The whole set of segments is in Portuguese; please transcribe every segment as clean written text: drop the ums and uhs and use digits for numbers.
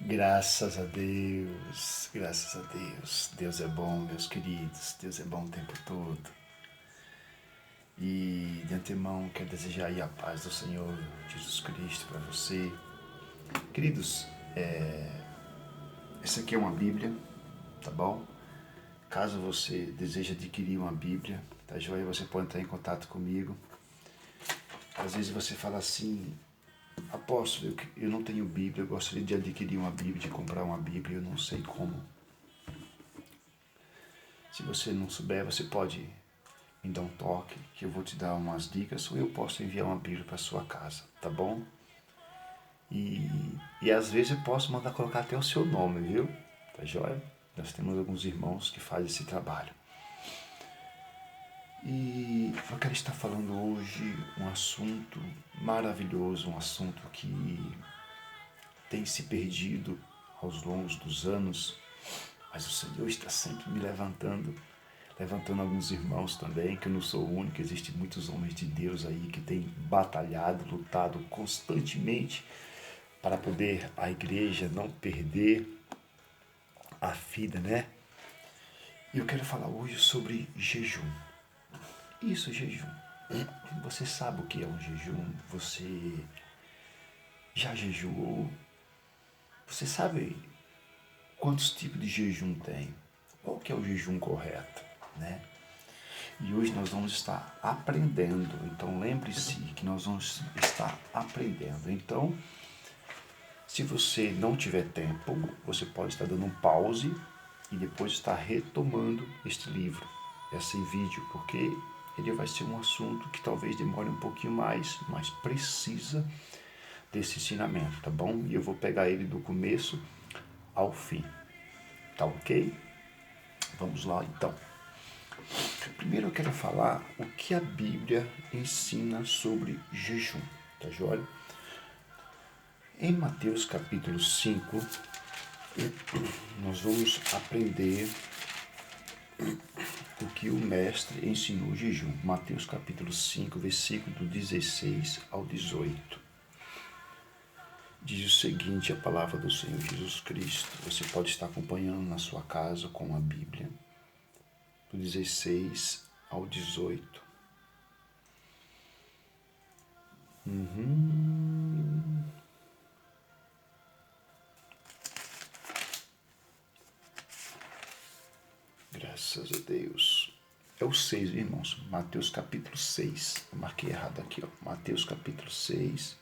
Graças a Deus, graças a Deus. Deus é bom, meus queridos. Deus é bom o tempo todo. E de antemão quero desejar aí a paz do Senhor Jesus Cristo para você. Queridos, essa aqui é uma Bíblia, tá bom? Caso você deseje adquirir uma Bíblia, tá joia? Você pode entrar em contato comigo. Às vezes você fala assim: apóstolo, eu não tenho Bíblia, eu gostaria de adquirir uma Bíblia, de comprar uma Bíblia, eu não sei como. Se você não souber, você pode me dar um toque, que eu vou te dar umas dicas, ou eu posso enviar uma Bíblia para sua casa, tá bom? E às vezes eu posso mandar colocar até o seu nome, viu? Tá joia? Nós temos alguns irmãos que fazem esse trabalho. E eu quero estar falando hoje um assunto maravilhoso, um assunto que tem se perdido aos longos dos anos, mas o Senhor está sempre me levantando alguns irmãos também, que eu não sou o único, existem muitos homens de Deus aí que têm batalhado, lutado constantemente para poder a igreja não perder a vida, né? E eu quero falar hoje sobre jejum. Isso, jejum. Você sabe o que é um jejum? Você já jejuou? Você sabe quantos tipos de jejum tem? Qual que é o jejum correto, né? E hoje nós vamos estar aprendendo. Então lembre-se que nós vamos estar aprendendo. Então, se você não tiver tempo, você pode estar dando um pause e depois estar retomando este livro, esse vídeo, porque ele vai ser um assunto que talvez demore um pouquinho mais, mas precisa desse ensinamento, tá bom? E eu vou pegar ele do começo ao fim, tá ok? Vamos lá então. Primeiro eu quero falar o que a Bíblia ensina sobre jejum, tá joia? Em Mateus capítulo 5, nós vamos aprender o que o mestre ensinou o jejum. Mateus capítulo 5, versículo do 16 ao 18. Diz o seguinte, a palavra do Senhor Jesus Cristo. Você pode estar acompanhando na sua casa com a Bíblia, do 16 ao 18. Graças a Deus. É o 6, irmãos. Mateus capítulo 6. Eu marquei errado aqui, ó. Mateus capítulo 6,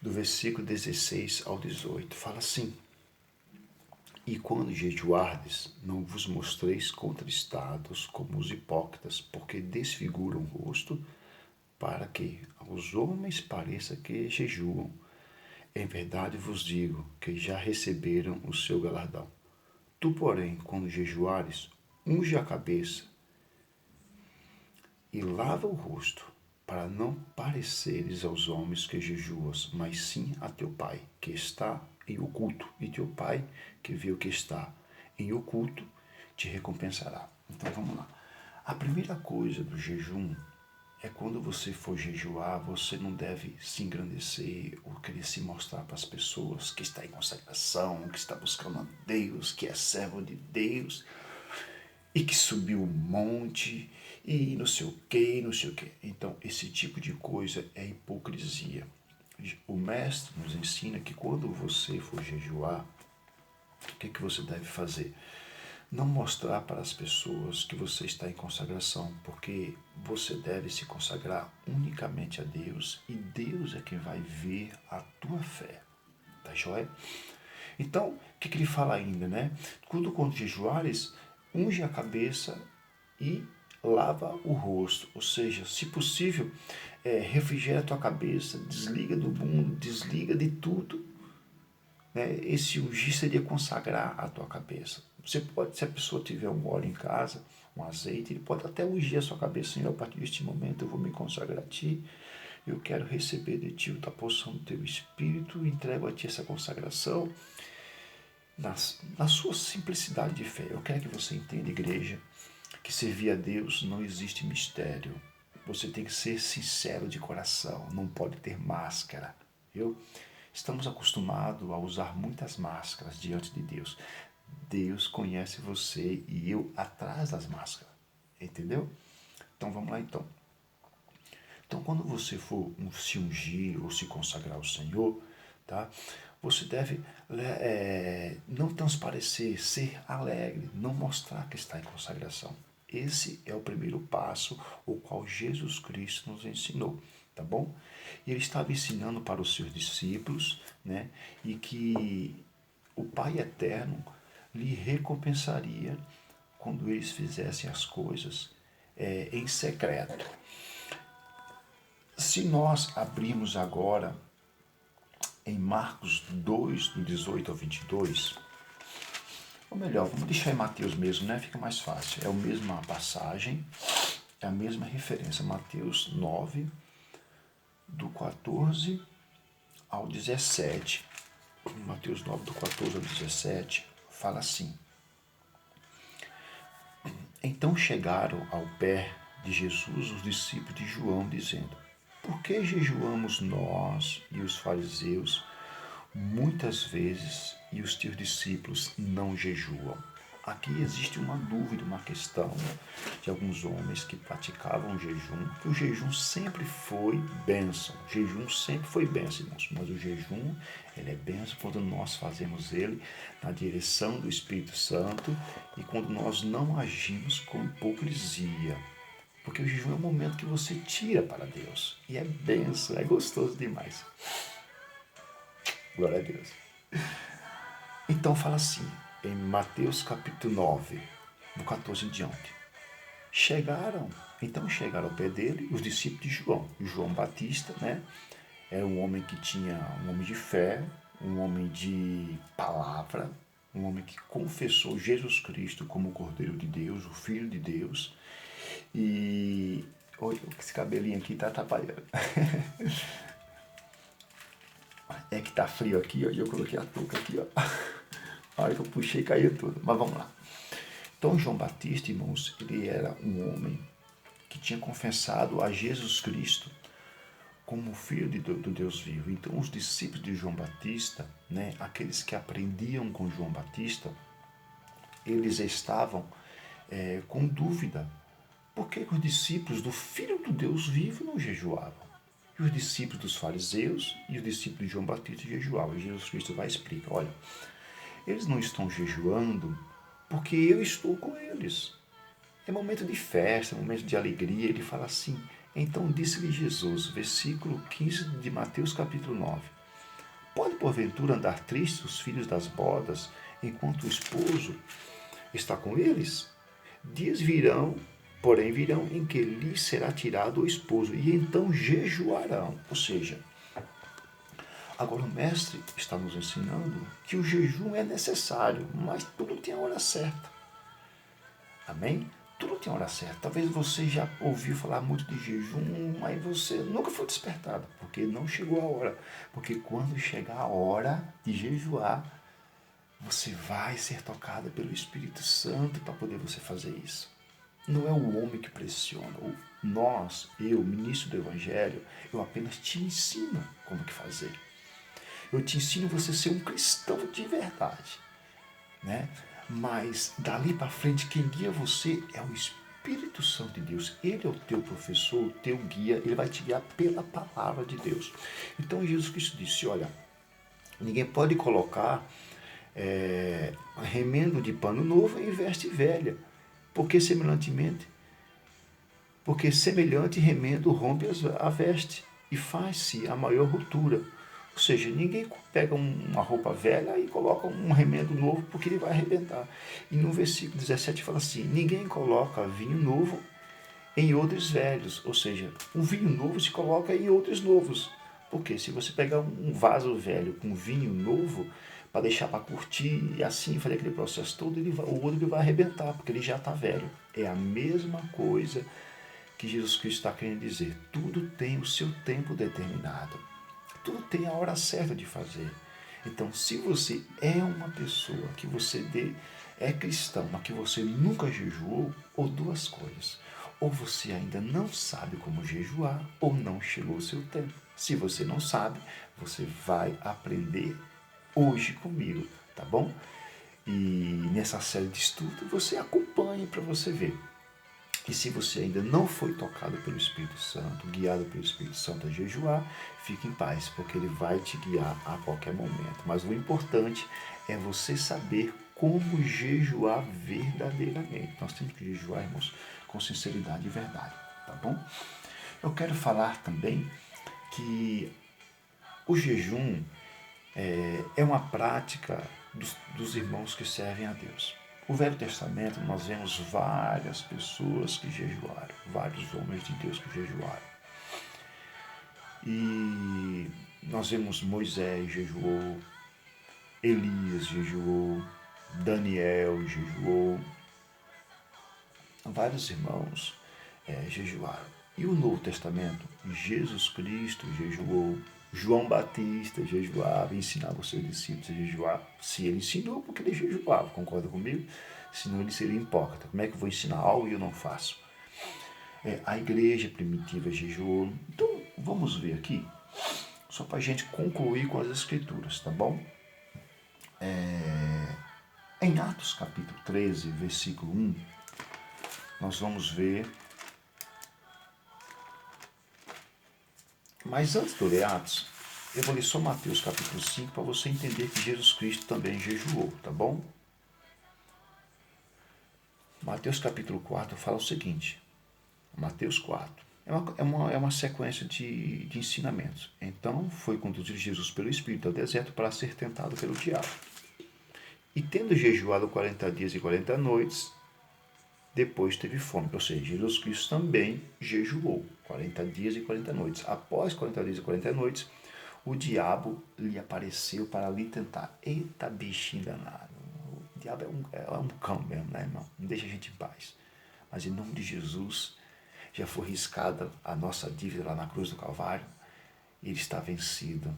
do versículo 16 ao 18. Fala assim: E quando jejuardes, não vos mostreis contristados como os hipócritas, porque desfiguram o rosto, para que aos homens pareça que jejuam. Em verdade vos digo que já receberam o seu galardão. Tu, porém, quando jejuares, unge a cabeça e lava o rosto, para não pareceres aos homens que jejuas, mas sim a teu Pai, que está em oculto, e teu Pai, que vê o que está em oculto, te recompensará. Então vamos lá. A primeira coisa do jejum é quando você for jejuar, você não deve se engrandecer ou querer se mostrar para as pessoas que está em consagração, que está buscando a Deus, que é servo de Deus e que subiu um monte e não sei o que, não sei o que. Então, esse tipo de coisa é hipocrisia. O mestre nos ensina que quando você for jejuar, o que você deve fazer? Não mostrar para as pessoas que você está em consagração, porque você deve se consagrar unicamente a Deus e Deus é quem vai ver a tua fé. Tá joia? Então, o que ele fala ainda, né? Quando jejuares, unge a cabeça e lava o rosto. Ou seja, se possível, refrigera a tua cabeça, desliga do mundo, desliga de tudo. Né? Esse ungir seria consagrar a tua cabeça. Você pode, se a pessoa tiver um óleo em casa, um azeite, ele pode até ungir a sua cabeça. Senhor, a partir deste momento eu vou me consagrar a Ti. Eu quero receber de Ti a porção do Teu Espírito. Entrego a Ti essa consagração na sua simplicidade de fé. Eu quero que você entenda, igreja, que servir a Deus não existe mistério. Você tem que ser sincero de coração, não pode ter máscara, viu? Estamos acostumados a usar muitas máscaras diante de Deus. Deus conhece você e eu atrás das máscaras. Entendeu? Então vamos lá então. Então quando você for se ungir ou se consagrar ao Senhor, tá? Você deve não transparecer, ser alegre, não mostrar que está em consagração. Esse é o primeiro passo, o qual Jesus Cristo nos ensinou, tá bom? E ele estava ensinando para os seus discípulos, né? E que o Pai Eterno lhe recompensaria quando eles fizessem as coisas em secreto. Se nós abrirmos agora em Marcos 2, do 18 ao 22, ou melhor, vamos deixar em Mateus mesmo, né? Fica mais fácil. É a mesma passagem, é a mesma referência. Mateus 9, do 14 ao 17. Mateus 9, do 14 ao 17, fala assim. Então chegaram ao pé de Jesus os discípulos de João, dizendo: Por que jejuamos nós e os fariseus muitas vezes e os teus discípulos não jejuam? Aqui existe uma dúvida, uma questão de alguns homens que praticavam o jejum, que o jejum sempre foi bênção. O jejum sempre foi bênção, irmãos, mas o jejum ele é bênção quando nós fazemos ele na direção do Espírito Santo e quando nós não agimos com hipocrisia. Porque o jejum é um momento que você tira para Deus. E é bênção, é gostoso demais. Glória a Deus. Então fala assim, em Mateus capítulo 9, do 14 em diante. Então chegaram ao pé dele os discípulos de João. João Batista, né? Era um homem que tinha, um homem de fé, um homem de palavra, um homem que confessou Jesus Cristo como o Cordeiro de Deus, o Filho de Deus. E olha, esse cabelinho aqui tá atrapalhando. É que tá frio aqui, ó, e eu coloquei a touca aqui, ó. A hora que eu puxei, caiu tudo. Mas vamos lá. Então, João Batista, irmãos, ele era um homem que tinha confessado a Jesus Cristo como filho do Deus vivo. Então, os discípulos de João Batista, né, aqueles que aprendiam com João Batista, eles estavam com dúvida. Por que os discípulos do Filho do Deus vivo não jejuavam? E os discípulos dos fariseus e os discípulos de João Batista jejuavam. E Jesus Cristo vai explicar, olha, eles não estão jejuando porque eu estou com eles. É momento de festa, é momento de alegria. Ele fala assim, então disse-lhe Jesus, versículo 15 de Mateus capítulo 9, pode porventura andar tristes os filhos das bodas enquanto o esposo está com eles? Dias virão, porém virão em que lhes será tirado o esposo, e então jejuarão. Ou seja, agora o mestre está nos ensinando que o jejum é necessário, mas tudo tem a hora certa. Amém? Tudo tem a hora certa. Talvez você já ouviu falar muito de jejum, mas você nunca foi despertado, porque não chegou a hora. Porque quando chegar a hora de jejuar, você vai ser tocado pelo Espírito Santo para poder você fazer isso. Não é o homem que pressiona. Eu, ministro do Evangelho, eu apenas te ensino como que fazer. Eu te ensino você a ser um cristão de verdade, né? Mas dali para frente quem guia você é o Espírito Santo de Deus. Ele é o teu professor, o teu guia, ele vai te guiar pela palavra de Deus. Então Jesus Cristo disse, olha, ninguém pode colocar remendo de pano novo em veste velha, porque semelhante remendo rompe a veste e faz-se a maior ruptura. Ou seja, ninguém pega uma roupa velha e coloca um remendo novo porque ele vai arrebentar. E no versículo 17 fala assim, ninguém coloca vinho novo em odres velhos. Ou seja, um vinho novo se coloca em odres novos. Porque se você pegar um vaso velho com vinho novo, para deixar para curtir e assim fazer aquele processo todo, o odre vai arrebentar, porque ele já está velho. É a mesma coisa que Jesus Cristo está querendo dizer. Tudo tem o seu tempo determinado. Tudo tem a hora certa de fazer. Então, se você é uma pessoa que é cristão, mas que você nunca jejuou, ou duas coisas. Ou você ainda não sabe como jejuar, ou não chegou o seu tempo. Se você não sabe, você vai aprender hoje comigo, tá bom? E nessa série de estudo você acompanhe para você ver. E se você ainda não foi tocado pelo Espírito Santo, guiado pelo Espírito Santo a jejuar, fique em paz, porque ele vai te guiar a qualquer momento. Mas o importante é você saber como jejuar verdadeiramente. Nós temos que jejuar, irmãos, com sinceridade e verdade, tá bom? Eu quero falar também que o jejum é uma prática dos irmãos que servem a Deus. No Velho Testamento nós vemos várias pessoas que jejuaram, vários homens de Deus que jejuaram. E nós vemos Moisés jejuou, Elias jejuou, Daniel jejuou, vários irmãos jejuaram. E o Novo Testamento, Jesus Cristo jejuou, João Batista jejuava e ensinava os seus discípulos a jejuar. Se ele ensinou, porque ele jejuava, concorda comigo? Senão ele seria hipócrita. Como é que eu vou ensinar algo e eu não faço? A igreja primitiva jejuou. Então, vamos ver aqui, só para a gente concluir com as escrituras, tá bom? Em Atos capítulo 13, versículo 1, nós vamos ver. Mas antes de eu ler Atos, eu vou ler só Mateus capítulo 5 para você entender que Jesus Cristo também jejuou, tá bom? Mateus capítulo 4 fala o seguinte, Mateus 4, é uma sequência de ensinamentos. Então foi conduzido Jesus pelo Espírito ao deserto para ser tentado pelo diabo. E tendo jejuado 40 dias e 40 noites, depois teve fome. Ou seja, Jesus Cristo também jejuou 40 dias e 40 noites. Após 40 dias e 40 noites, o diabo lhe apareceu para lhe tentar. Eita, bichinho danado. O diabo é um cão mesmo, né, irmão? Não deixa a gente em paz. Mas em nome de Jesus, já foi riscada a nossa dívida lá na cruz do Calvário. Ele está vencido.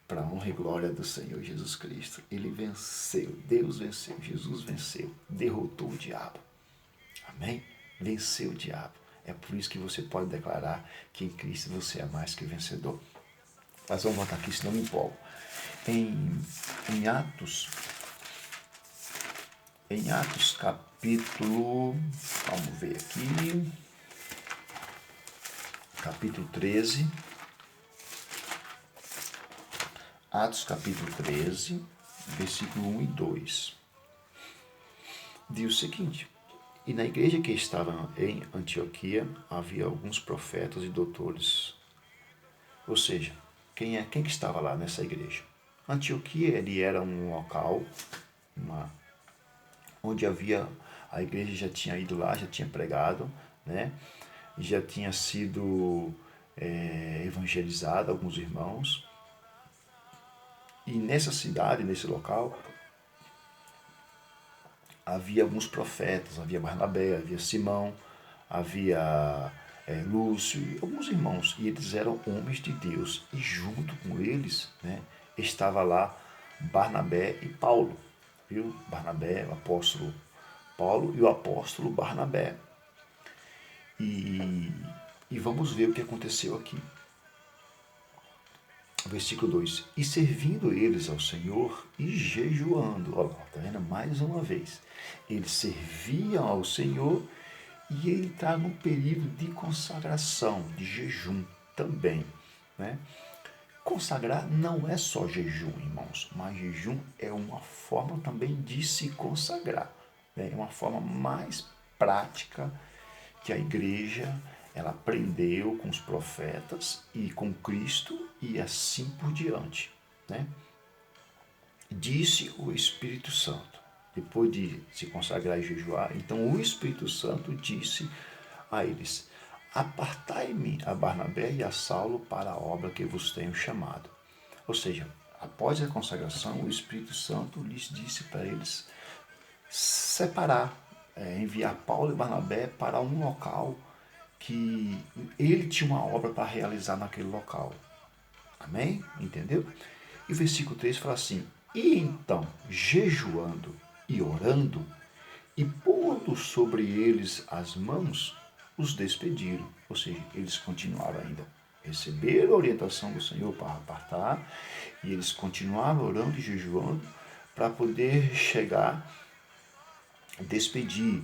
Para a honra e glória do Senhor Jesus Cristo. Ele venceu, Deus venceu, Jesus venceu, derrotou o diabo. Amém? Venceu o diabo. É por isso que você pode declarar que em Cristo você é mais que vencedor. Mas vamos voltar aqui, senão me empolgo. Em Atos capítulo, vamos ver aqui, capítulo 13, Atos capítulo 13, versículo 1 e 2, diz o seguinte: E na igreja que estava em Antioquia havia alguns profetas e doutores. Ou seja, quem que estava lá nessa igreja? Antioquia ele era um local onde a igreja já tinha ido lá, já tinha pregado, né? Já tinha sido evangelizado alguns irmãos. E nessa cidade, nesse local, havia alguns profetas, havia Barnabé, havia Simão, havia Lúcio, alguns irmãos, e eles eram homens de Deus, e junto com eles, né, estava lá Barnabé e Paulo, viu? Barnabé, o apóstolo Paulo e o apóstolo Barnabé. E vamos ver o que aconteceu aqui. Versículo 2: E servindo eles ao Senhor e jejuando. Olha lá, está vendo? Mais uma vez. Eles serviam ao Senhor e ele está num período de consagração, de jejum também, né? Consagrar não é só jejum, irmãos, mas jejum é uma forma também de se consagrar, né? É uma forma mais prática que a igreja ela aprendeu com os profetas e com Cristo e assim por diante, né? Disse o Espírito Santo, depois de se consagrar e jejuar, então o Espírito Santo disse a eles: Apartai-me a Barnabé e a Saulo para a obra que vos tenho chamado. Ou seja, após a consagração, o Espírito Santo lhes disse para eles separar, enviar Paulo e Barnabé para um local que ele tinha uma obra para realizar naquele local. Amém? Entendeu? E o versículo 3 fala assim: E então, jejuando e orando, e pondo sobre eles as mãos, os despediram. Ou seja, eles continuaram ainda receberam a orientação do Senhor para apartar, e eles continuavam orando e jejuando para poder chegar, despedir,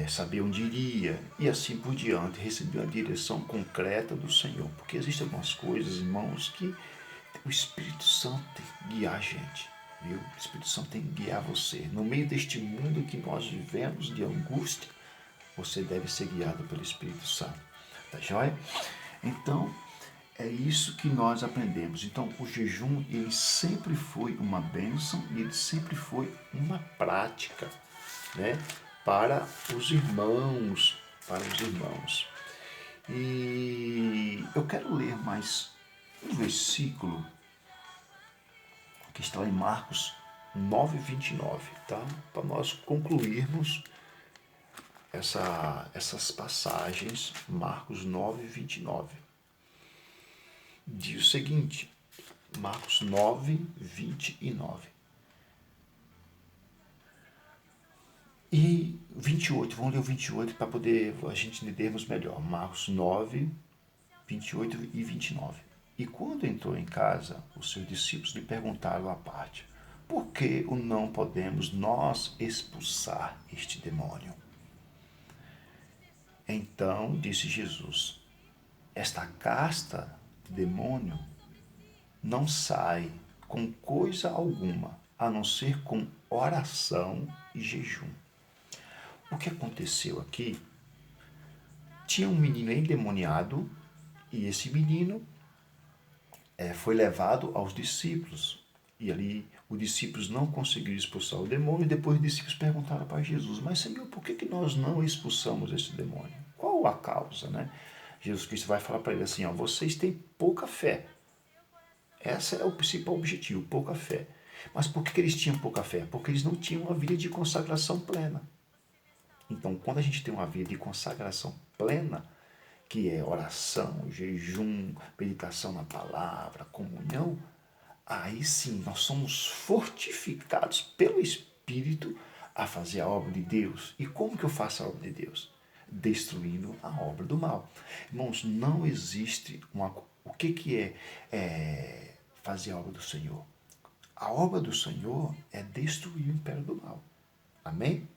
saber onde iria e assim por diante, receber uma direção concreta do Senhor. Porque existem algumas coisas, irmãos, que o Espírito Santo tem que guiar a gente, viu? O Espírito Santo tem que guiar você. No meio deste mundo que nós vivemos de angústia, você deve ser guiado pelo Espírito Santo. Tá joia? Então, é isso que nós aprendemos. Então, o jejum, ele sempre foi uma bênção e ele sempre foi uma prática, né? Para os irmãos, E eu quero ler mais um versículo que está em Marcos 9:29, tá? Para nós concluirmos essas passagens. Marcos 9:29 diz o seguinte, Marcos 9:29 e 28, vamos ler o 28 para poder a gente entendermos melhor. Marcos 9:28 e 29. E quando entrou em casa, os seus discípulos lhe perguntaram à parte: por que o não podemos nós expulsar este demônio? Então disse Jesus: esta casta demônio não sai com coisa alguma, a não ser com oração e jejum. O que aconteceu aqui? Tinha um menino endemoniado e esse menino foi levado aos discípulos. E ali os discípulos não conseguiram expulsar o demônio e depois os discípulos perguntaram para Jesus: mas Senhor, por que nós não expulsamos esse demônio? Qual a causa, né? Jesus Cristo vai falar para ele assim, vocês têm pouca fé. Esse é o principal objetivo, pouca fé. Mas por que eles tinham pouca fé? Porque eles não tinham uma vida de consagração plena. Então, quando a gente tem uma vida de consagração plena, que é oração, jejum, meditação na palavra, comunhão, aí sim nós somos fortificados pelo Espírito a fazer a obra de Deus. E como que eu faço a obra de Deus? Destruindo a obra do mal. Irmãos, não existe o que é fazer a obra do Senhor? A obra do Senhor é destruir o império do mal. Amém?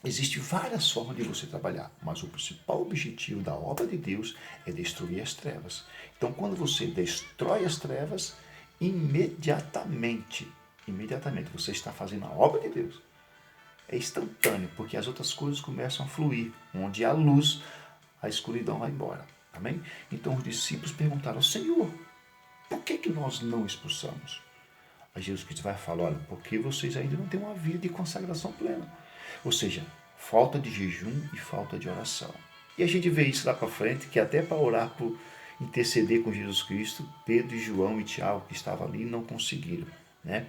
Existem várias formas de você trabalhar, mas o principal objetivo da obra de Deus é destruir as trevas. Então, quando você destrói as trevas, imediatamente você está fazendo a obra de Deus. É instantâneo, porque as outras coisas começam a fluir. Onde há luz, a escuridão vai embora. Amém? Então, os discípulos perguntaram: Senhor, por que nós não expulsamos? Aí Jesus Cristo vai falar: olha, porque vocês ainda não têm uma vida de consagração plena. Ou seja, falta de jejum e falta de oração. E a gente vê isso lá para frente, que até para orar por interceder com Jesus Cristo, Pedro, João e Tiago, que estavam ali, não conseguiram. Né?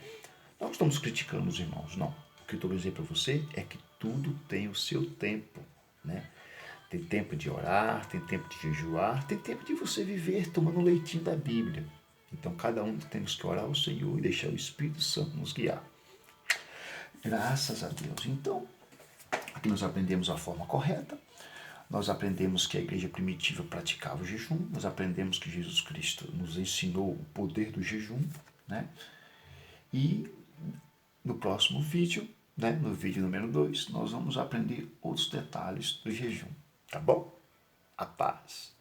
Nós não estamos criticando os irmãos, não. O que eu estou dizendo para você é que tudo tem o seu tempo. Né? Tem tempo de orar, tem tempo de jejuar, tem tempo de você viver tomando o leitinho da Bíblia. Então, cada um temos que orar ao Senhor e deixar o Espírito Santo nos guiar. Graças a Deus. Então, aqui nós aprendemos a forma correta, nós aprendemos que a igreja primitiva praticava o jejum, nós aprendemos que Jesus Cristo nos ensinou o poder do jejum, né? E no próximo vídeo, né, no vídeo número 2, nós vamos aprender outros detalhes do jejum, tá bom? A paz.